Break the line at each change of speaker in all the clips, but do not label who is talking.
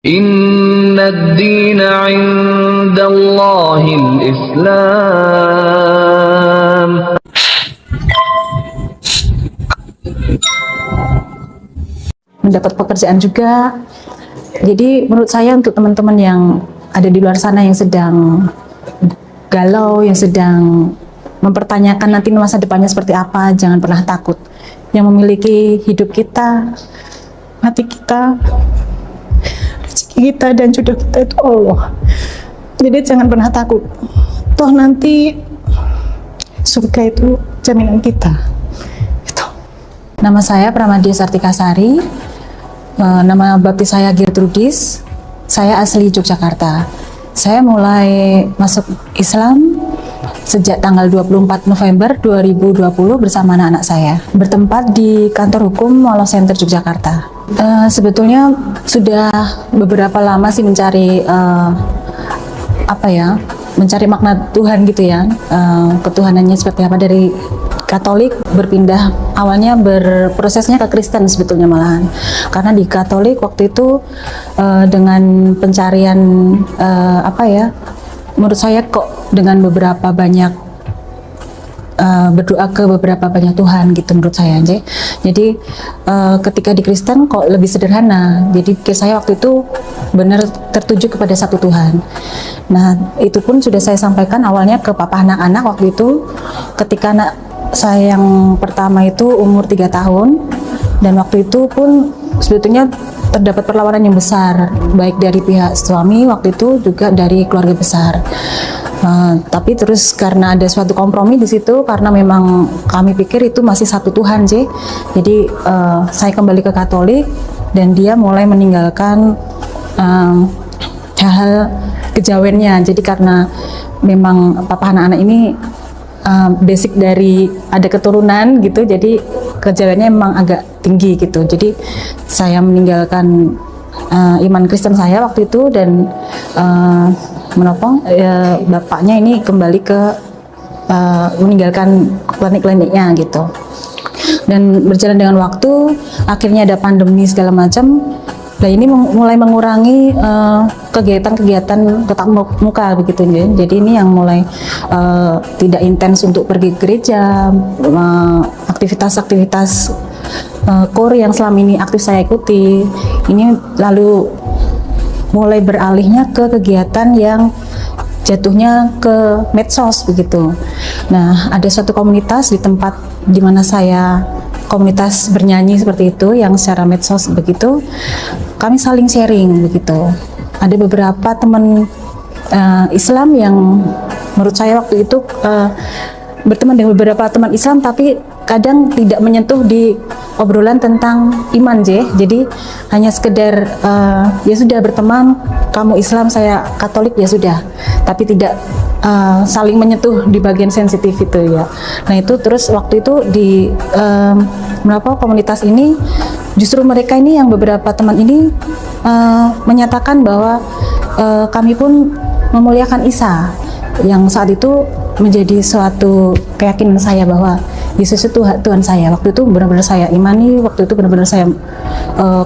Inna ad-dina 'indallahil Islam.
Mendapat pekerjaan juga. Jadi menurut saya untuk teman-teman yang ada di luar sana yang sedang galau, yang sedang mempertanyakan nanti masa depannya seperti apa, jangan pernah takut. Yang memiliki hidup kita, mati kita, rezeki kita dan jodoh kita itu Allah. Jadi jangan pernah takut. Toh nanti surga itu jaminan kita. Itu. Nama saya Pramadya Sartikasari. Nama baptis saya Gertrudis. Saya asli Yogyakarta. Saya mulai masuk Islam sejak tanggal 24 November 2020 bersama anak-anak saya. Bertempat di kantor hukum Molo Center Yogyakarta. Sebetulnya sudah beberapa lama sih mencari mencari makna Tuhan gitu ya, ketuhanannya seperti apa. Dari Katolik berpindah, awalnya berprosesnya ke Kristen sebetulnya malahan, karena di Katolik waktu itu dengan pencarian menurut saya kok dengan beberapa banyak berdoa ke beberapa banyak Tuhan gitu menurut saya. Jadi ketika di Kristen kok lebih sederhana. Jadi saya waktu itu benar tertuju kepada satu Tuhan. Nah itu pun sudah saya sampaikan awalnya ke papa anak-anak waktu itu, ketika anak saya yang pertama itu umur 3 tahun, dan waktu itu pun sebetulnya terdapat perlawanan yang besar, baik dari pihak suami waktu itu juga dari keluarga besar. Tapi terus karena ada suatu kompromi di situ, karena memang kami pikir itu masih satu Tuhan sih. Jadi saya kembali ke Katolik dan dia mulai meninggalkan hal-hal kejawennya. Jadi karena memang papa anak-anak ini basic dari ada keturunan gitu, jadi kejawennya memang agak tinggi gitu. Jadi saya meninggalkan iman Kristen saya waktu itu dan menopang bapaknya ini kembali ke meninggalkan klinik-kliniknya gitu. Dan berjalan dengan waktu, akhirnya ada pandemi segala macam. Nah ini mulai mengurangi kegiatan-kegiatan tatap muka begitu ya. Jadi ini yang mulai tidak intens untuk pergi ke gereja, aktivitas-aktivitas core yang selama ini aktif saya ikuti. Ini lalu mulai beralihnya ke kegiatan yang jatuhnya ke medsos begitu. Nah ada suatu komunitas di tempat di mana saya, komunitas bernyanyi seperti itu yang secara medsos begitu, kami saling sharing begitu. Ada beberapa teman Islam yang menurut saya waktu itu berteman dengan beberapa teman Islam, tapi kadang tidak menyentuh di obrolan tentang iman jadi hanya sekedar ya sudah berteman, kamu Islam saya Katolik ya sudah, tapi tidak saling menyentuh di bagian sensitif itu ya. Nah itu terus waktu itu di komunitas ini justru mereka ini yang beberapa teman ini menyatakan bahwa kami pun memuliakan Isa, yang saat itu menjadi suatu keyakinan saya bahwa Yesus itu Tuhan saya. Waktu itu benar-benar saya imani, waktu itu benar-benar saya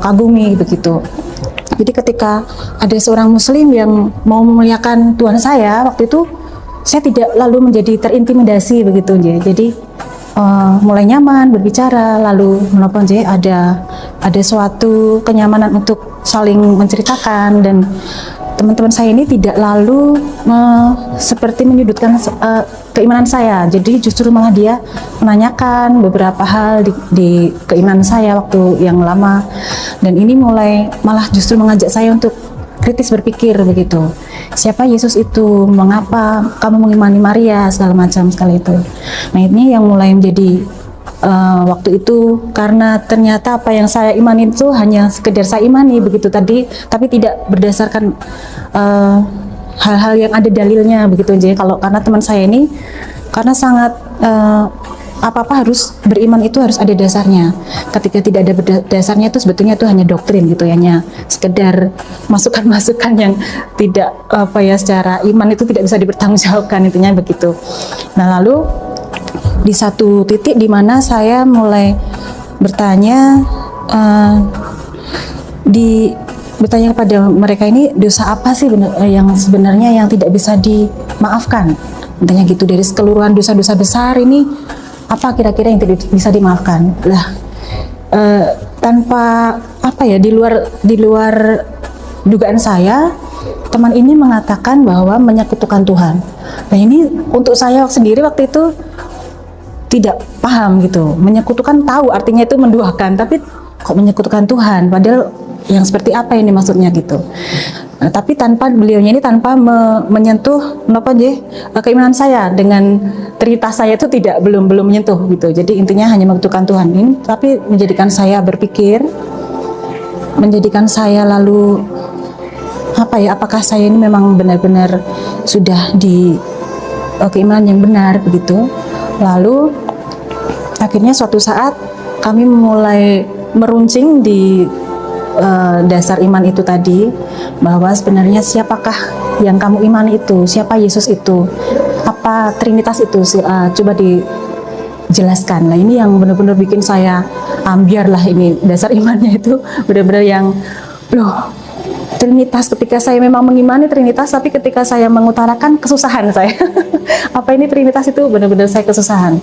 kagumi begitu. Jadi ketika ada seorang muslim yang mau memuliakan Tuhan saya, waktu itu saya tidak lalu menjadi terintimidasi begitu. Jadi mulai nyaman berbicara, lalu menopang ada suatu kenyamanan untuk saling menceritakan, dan teman-teman saya ini tidak lalu seperti menyudutkan keimanan saya. Jadi justru malah dia menanyakan beberapa hal di keimanan saya waktu yang lama, dan ini malah justru mengajak saya untuk kritis berpikir begitu. Siapa Yesus itu? Mengapa kamu mengimani Maria? Segala macam sekali itu. Nah ini yang mulai menjadi waktu itu, karena ternyata apa yang saya imani itu hanya sekedar saya imani begitu tadi, tapi tidak berdasarkan hal-hal yang ada dalilnya begitu. Jadi karena teman saya ini karena sangat apa-apa harus beriman itu harus ada dasarnya. Ketika tidak ada dasarnya itu sebetulnya itu hanya doktrin gitu, hanya sekedar masukan-masukan yang tidak secara iman itu tidak bisa dipertanggungjawabkan, intinya begitu. Nah lalu di satu titik di mana saya mulai bertanya di bertanya kepada mereka ini, dosa apa sih yang sebenarnya yang tidak bisa dimaafkan? Intinya gitu, dari keseluruhan dosa-dosa besar ini apa kira-kira yang tidak bisa dimaafkan? Lah, tanpa apa ya, di luar dugaan saya, teman ini mengatakan bahwa menyekutukan Tuhan. Nah ini untuk saya sendiri waktu itu tidak paham gitu. Menyekutukan tahu artinya itu menduakan, tapi kok menyekutukan Tuhan? Padahal yang seperti apa ini maksudnya gitu. Nah, tapi beliaunya ini tanpa menyentuh keimanan saya dengan Trinitas saya itu belum menyentuh gitu. Jadi intinya hanya menyekutukan Tuhan ini, tapi menjadikan saya berpikir, menjadikan saya lalu apakah saya ini memang benar-benar sudah di keimanan yang benar begitu. Lalu akhirnya suatu saat kami mulai meruncing di dasar iman itu tadi, bahwa sebenarnya siapakah yang kamu imani itu, siapa Yesus itu, apa Trinitas itu, coba dijelaskan. Nah ini yang benar-benar bikin saya ambiar lah, ini dasar imannya itu benar-benar yang loh, Trinitas, ketika saya memang mengimani Trinitas, tapi ketika saya mengutarakan kesusahan saya apa ini Trinitas itu benar-benar saya kesusahan.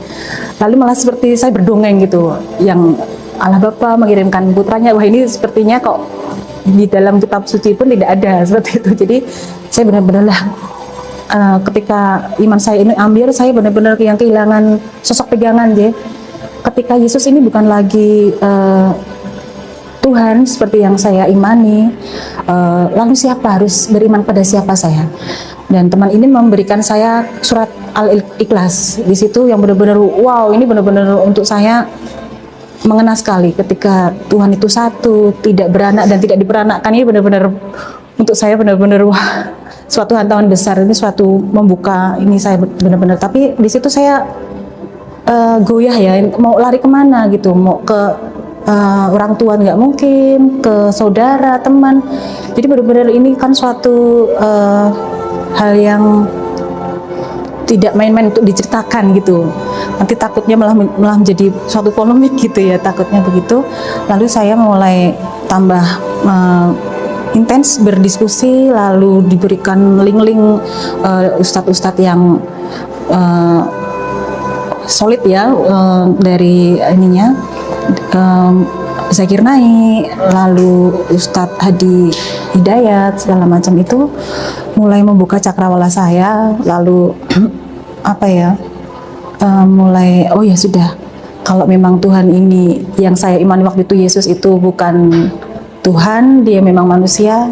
Lalu malah seperti saya berdongeng gitu, yang Allah Bapa mengirimkan putranya. Wah ini sepertinya kok di dalam kitab suci pun tidak ada seperti itu. Jadi saya benar-benar lah ketika iman saya ini ambil, saya benar-benar yang kehilangan sosok pegangan ya. Ketika Yesus ini bukan lagi Tuhan seperti yang saya imani, lalu siapa harus beriman pada siapa saya? Dan teman ini memberikan saya surat Al-Ikhlas. Di situ yang benar-benar wow, ini benar-benar untuk saya mengena sekali, ketika Tuhan itu satu, tidak beranak dan tidak diperanakkan. Ini benar-benar untuk saya benar-benar wah, suatu hantaman besar, ini suatu membuka ini saya benar-benar. Tapi di situ saya goyah ya, mau lari kemana gitu, mau ke orang tua nggak mungkin, ke saudara, teman. Jadi benar-benar ini kan suatu hal yang tidak main-main untuk diceritakan gitu. Nanti takutnya malah menjadi suatu polemik gitu ya, takutnya begitu. Lalu saya mulai tambah intens berdiskusi, lalu diberikan link-link ustadz-ustadz yang solid ya, dari ininya Zakir Naik, lalu Ustadz Hadi Hidayat, segala macam itu mulai membuka cakrawala saya. Lalu mulai oh ya sudah, kalau memang Tuhan ini yang saya imani waktu itu, Yesus itu bukan Tuhan, dia memang manusia,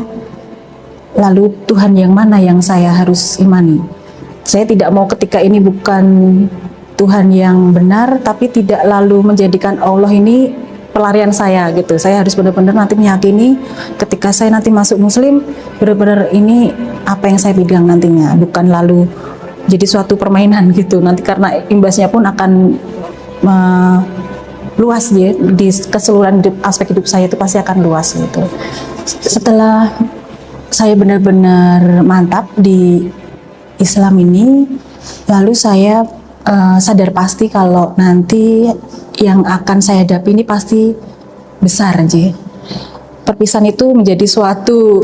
lalu Tuhan yang mana yang saya harus imani? Saya tidak mau ketika ini bukan Tuhan yang benar, tapi tidak lalu menjadikan Allah ini pelarian saya gitu. Saya harus benar-benar nanti meyakini ketika saya nanti masuk Muslim, benar-benar ini apa yang saya pegang nantinya, bukan lalu jadi suatu permainan gitu. Nanti karena imbasnya pun akan luas ya, di keseluruhan aspek hidup saya itu pasti akan luas gitu. Setelah saya benar-benar mantap di Islam ini, lalu saya sadar pasti kalau nanti yang akan saya hadapi ini pasti besar aja. Perpisahan itu menjadi suatu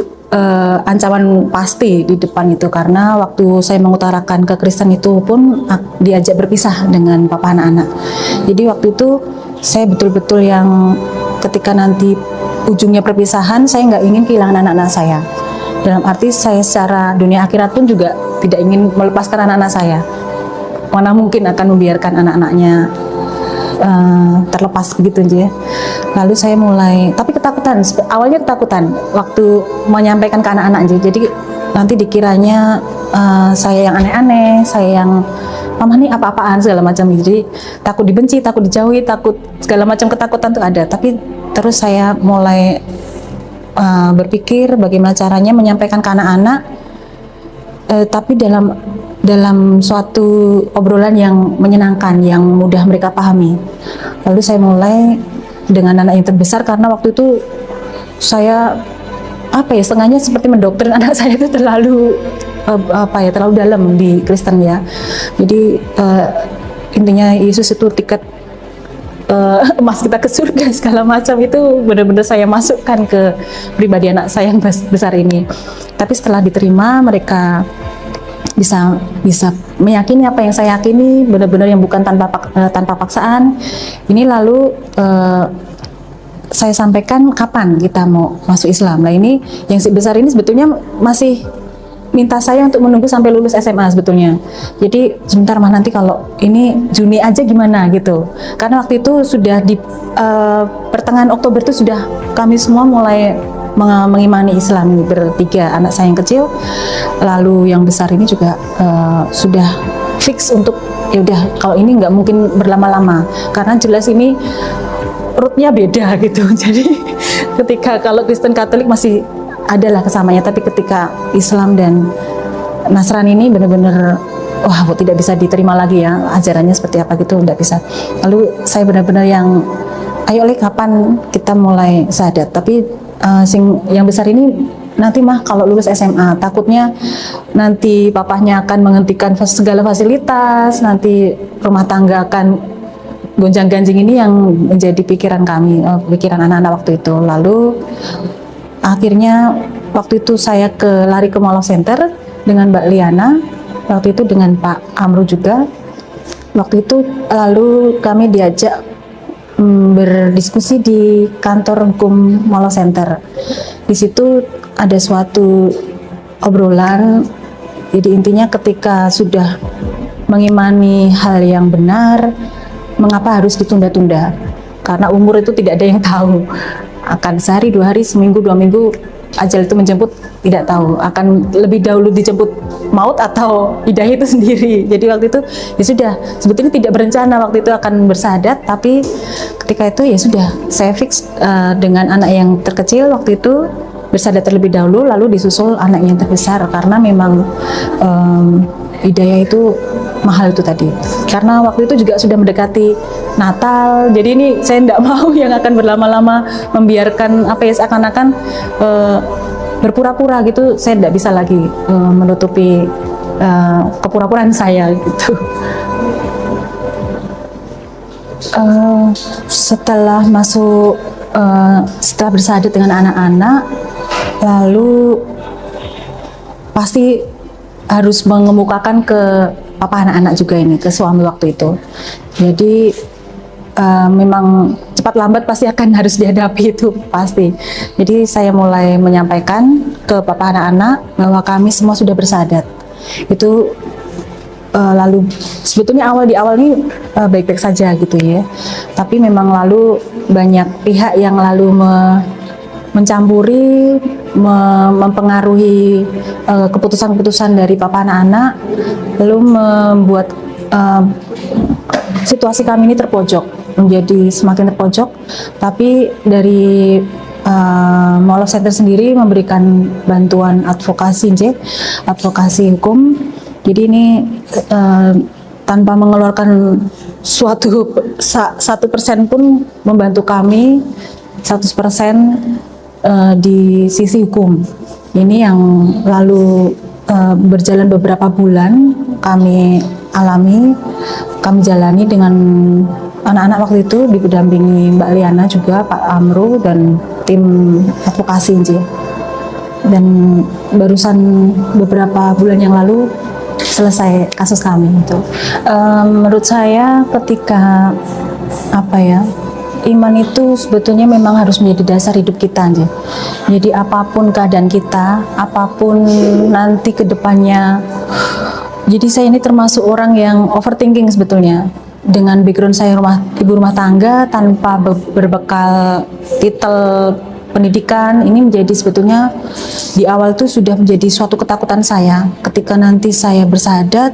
ancaman pasti di depan itu, karena waktu saya mengutarakan ke Kristen itu pun diajak berpisah dengan papa anak-anak. Jadi waktu itu saya betul-betul yang ketika nanti ujungnya perpisahan, saya nggak ingin kehilangan anak-anak saya. Dalam arti saya secara dunia akhirat pun juga tidak ingin melepaskan anak-anak saya. Mana mungkin akan membiarkan anak-anaknya terlepas begitu aja. Lalu saya mulai, tapi ketakutan, awalnya ketakutan waktu menyampaikan ke anak-anak aja. Jadi nanti dikiranya saya yang aneh-aneh, saya yang mama nih apa-apaan segala macam. Jadi takut dibenci, takut dijauhi, takut segala macam ketakutan tuh ada. Tapi terus saya mulai berpikir bagaimana caranya menyampaikan ke anak-anak, tapi dalam suatu obrolan yang menyenangkan, yang mudah mereka pahami. Lalu saya mulai dengan anak yang terbesar, karena waktu itu saya setengahnya seperti mendoktrin anak saya itu terlalu terlalu dalam di Kristen ya. Jadi intinya Yesus itu tiket emas kita ke surga segala macam, itu benar-benar saya masukkan ke pribadi anak saya yang besar ini. Tapi setelah diterima, mereka bisa meyakini apa yang saya yakini, benar-benar yang bukan tanpa paksaan. Ini lalu saya sampaikan kapan kita mau masuk Islam. Nah ini yang si besar ini sebetulnya masih minta saya untuk menunggu sampai lulus SMA sebetulnya. Jadi sebentar mah, nanti kalau ini Juni aja gimana gitu. Karena waktu itu sudah di pertengahan Oktober itu sudah kami semua mulai mengimani Islam, bertiga, anak saya yang kecil, lalu yang besar ini juga sudah fix untuk ya udah kalau ini nggak mungkin berlama-lama karena jelas ini rootnya beda gitu. Jadi ketika kalau Kristen Katolik masih adalah kesamanya, tapi ketika Islam dan Nasrani ini benar-benar wah tidak bisa diterima lagi ya, ajarannya seperti apa gitu, tidak bisa. Lalu saya benar-benar yang ayo kapan kita mulai syahadat. Tapi yang besar ini nanti mah kalau lulus SMA, takutnya nanti papahnya akan menghentikan segala fasilitas, nanti rumah tangga akan gonjang-ganjing. Ini yang menjadi pikiran kami, pikiran anak-anak waktu itu. Lalu akhirnya waktu itu saya lari ke Mall of Center dengan Mbak Liana, waktu itu dengan Pak Amru juga. Waktu itu lalu kami diajak berdiskusi di kantor hukum Mall of Center. Di situ ada suatu obrolan. Jadi intinya ketika sudah mengimani hal yang benar, mengapa harus ditunda-tunda? Karena umur itu tidak ada yang tahu. Akan sehari, 2 hari, seminggu, 2 minggu, ajal itu menjemput, tidak tahu. Akan lebih dahulu dijemput maut atau hidayah itu sendiri. Jadi waktu itu ya sudah, sebetulnya tidak berencana waktu itu akan bersyahadat, tapi ketika itu ya sudah, saya fix dengan anak yang terkecil waktu itu bersyahadat terlebih dahulu, lalu disusul anak yang terbesar, karena memang hidayah itu mahal itu tadi. Karena waktu itu juga sudah mendekati Natal, jadi ini saya tidak mau yang akan berlama-lama membiarkan apa ya seakan-akan berpura-pura gitu. Saya tidak bisa lagi menutupi kepura-puraan saya gitu. Setelah bersyahadat dengan anak-anak, lalu pasti harus mengemukakan ke papa anak-anak juga ini, ke suami waktu itu. Jadi memang cepat lambat pasti akan harus dihadapi itu pasti. Jadi saya mulai menyampaikan ke papa anak-anak bahwa kami semua sudah bersyahadat. Itu lalu sebetulnya di awal ini baik-baik saja gitu ya. Tapi memang lalu banyak pihak yang lalu mencampuri, mempengaruhi keputusan-keputusan dari papa anak-anak, lalu membuat situasi kami ini terpojok, menjadi semakin terpojok. Tapi dari Mall of Center sendiri memberikan bantuan advokasi hukum. Jadi ini tanpa mengeluarkan 1% pun membantu kami 100% di sisi hukum. Ini yang lalu berjalan beberapa bulan kami jalani dengan anak-anak waktu itu, didampingi Mbak Liana juga, Pak Amru, dan tim advokasi dan barusan beberapa bulan yang lalu selesai kasus kami itu. Menurut saya ketika iman itu sebetulnya memang harus menjadi dasar hidup kita aja. Jadi apapun keadaan kita, apapun nanti ke depannya. Jadi saya ini termasuk orang yang overthinking sebetulnya. Dengan background saya ibu rumah tangga tanpa berbekal titel pendidikan, ini menjadi sebetulnya di awal itu sudah menjadi suatu ketakutan saya. Ketika nanti saya bersyahadat,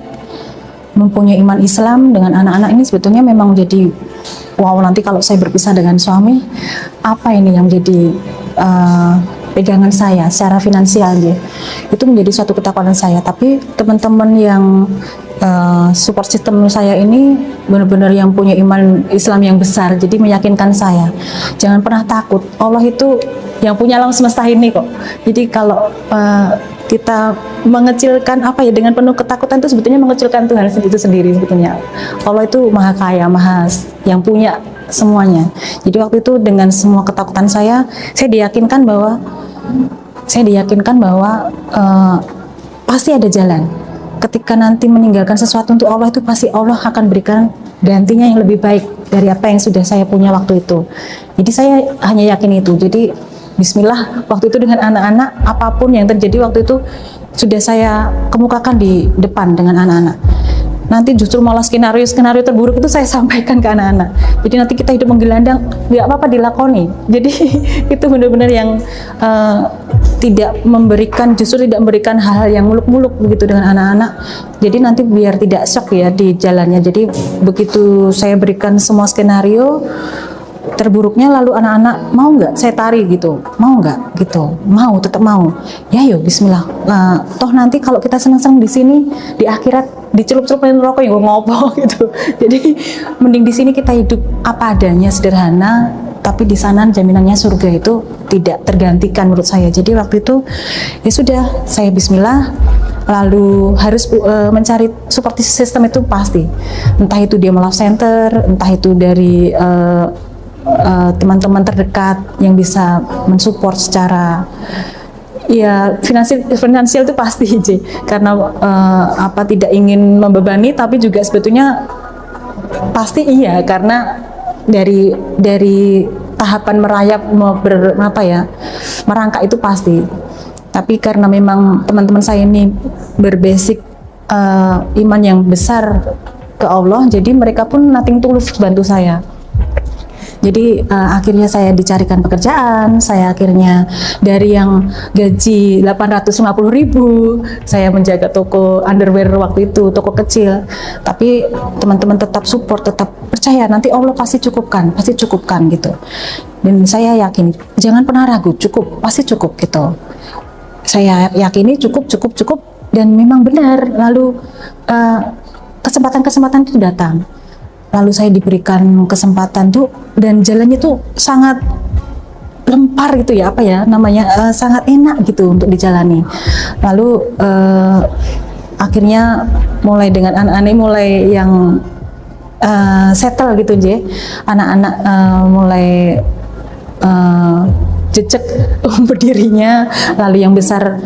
mempunyai iman Islam dengan anak-anak ini sebetulnya memang menjadi wow, nanti kalau saya berpisah dengan suami, apa ini yang menjadi pegangan saya secara finansial itu menjadi suatu ketakutan saya. Tapi teman-teman yang support system saya ini benar-benar yang punya iman Islam yang besar, jadi meyakinkan saya jangan pernah takut, Allah itu yang punya alam semesta ini kok. Jadi kalau kita mengecilkan dengan penuh ketakutan itu sebetulnya mengecilkan Tuhan itu sendiri sebetulnya. Allah itu maha kaya, maha yang punya semuanya. Jadi waktu itu dengan semua ketakutan saya diyakinkan bahwa pasti ada jalan. Ketika nanti meninggalkan sesuatu untuk Allah itu pasti Allah akan berikan gantinya yang lebih baik dari apa yang sudah saya punya waktu itu. Jadi saya hanya yakin itu. Jadi Bismillah, waktu itu dengan anak-anak, apapun yang terjadi waktu itu sudah saya kemukakan di depan dengan anak-anak. Nanti justru malah skenario terburuk itu saya sampaikan ke anak-anak. Jadi nanti kita hidup menggelandang, nggak apa-apa dilakoni. Jadi itu benar-benar yang justru tidak memberikan hal-hal yang muluk-muluk begitu dengan anak-anak. Jadi nanti biar tidak shock ya di jalannya. Jadi begitu saya berikan semua skenario terburuknya, lalu anak-anak mau nggak saya tarik gitu, mau nggak gitu, mau, tetap mau, ya yuk Bismillah. Toh nanti kalau kita senang-senang di sini, di akhirat dicelup-celupin rokok yang ngopo gitu. Jadi mending di sini kita hidup apa adanya, sederhana, tapi di sana jaminannya surga itu tidak tergantikan menurut saya. Jadi waktu itu ya sudah, saya Bismillah. Lalu harus mencari support system itu pasti, entah itu dia Malaf Center, entah itu dari teman-teman terdekat yang bisa mensupport secara ya finansial itu pasti karena tidak ingin membebani, tapi juga sebetulnya pasti iya, karena dari tahapan merayap merangkak itu pasti. Tapi karena memang teman-teman saya ini berbasic iman yang besar ke Allah, jadi mereka pun nothing tulus bantu saya. Jadi akhirnya saya dicarikan pekerjaan, saya akhirnya dari yang gaji 850.000, saya menjaga toko underwear waktu itu, toko kecil. Tapi teman-teman tetap support, tetap percaya nanti Allah pasti cukupkan gitu. Dan saya yakin, jangan pernah ragu, cukup, pasti cukup gitu. Saya yakini cukup, dan memang benar. Lalu kesempatan itu datang. Lalu saya diberikan kesempatan tuh, dan jalannya tuh sangat lempar gitu ya, sangat enak gitu untuk dijalani. Lalu akhirnya mulai dengan anak-anak mulai yang settle gitu anak-anak mulai jejak berdirinya, lalu yang besar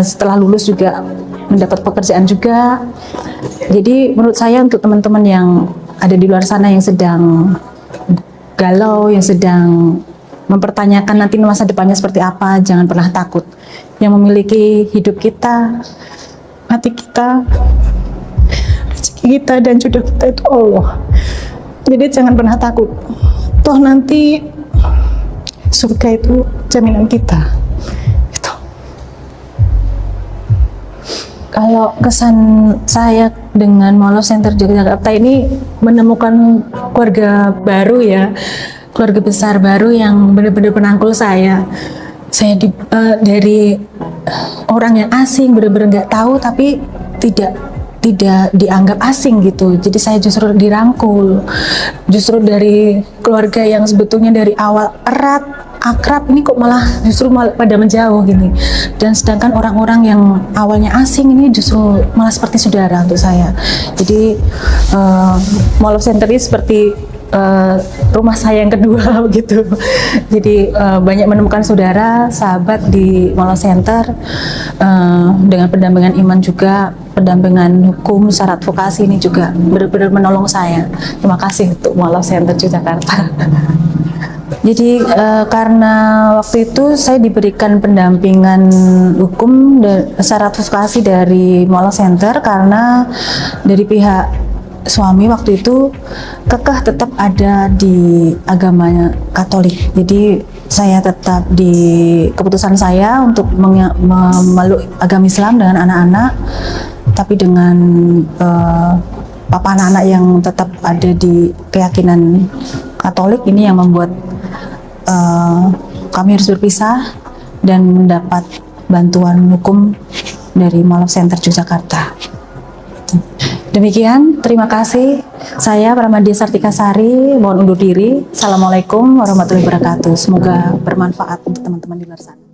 setelah lulus juga mendapat pekerjaan juga. Jadi menurut saya untuk teman-teman yang ada di luar sana yang sedang galau, yang sedang mempertanyakan nanti masa depannya seperti apa, jangan pernah takut. Yang memiliki hidup kita, hati kita, rezeki kita, dan jodoh kita itu Allah. Jadi jangan pernah takut. Toh nanti surga itu jaminan kita. Kalau kesan saya dengan Malaf Center Yogyakarta ini menemukan keluarga baru ya, keluarga besar baru yang benar-benar penangkul saya. Saya dari orang yang asing, benar-benar nggak tahu, tapi tidak dianggap asing gitu. Jadi saya justru dirangkul, justru dari keluarga yang sebetulnya dari awal erat, akrab, ini kok malah pada menjauh gini. Dan sedangkan orang-orang yang awalnya asing ini justru malah seperti saudara untuk saya. Jadi Malaf Center ini seperti rumah saya yang kedua begitu. Jadi banyak menemukan saudara, sahabat di Malaf Center, dengan pendampingan iman juga, pendampingan hukum, syarat vokasi ini juga benar-benar menolong saya. Terima kasih untuk Malaf Center Yogyakarta. Jadi karena waktu itu saya diberikan pendampingan hukum dan syarat vokasi dari Malaf Center, karena dari pihak suami waktu itu kekeh tetap ada di agamanya Katolik. Jadi saya tetap di keputusan saya untuk memeluk agama Islam dengan anak-anak, tapi dengan papa anak-anak yang tetap ada di keyakinan Katolik. Ini yang membuat kami harus berpisah dan mendapat bantuan hukum dari Malaf Center Yogyakarta. Demikian, terima kasih. Saya Pramadya Sartika Sari, mohon undur diri. Assalamualaikum warahmatullahi wabarakatuh. Semoga bermanfaat untuk teman-teman di luar sana.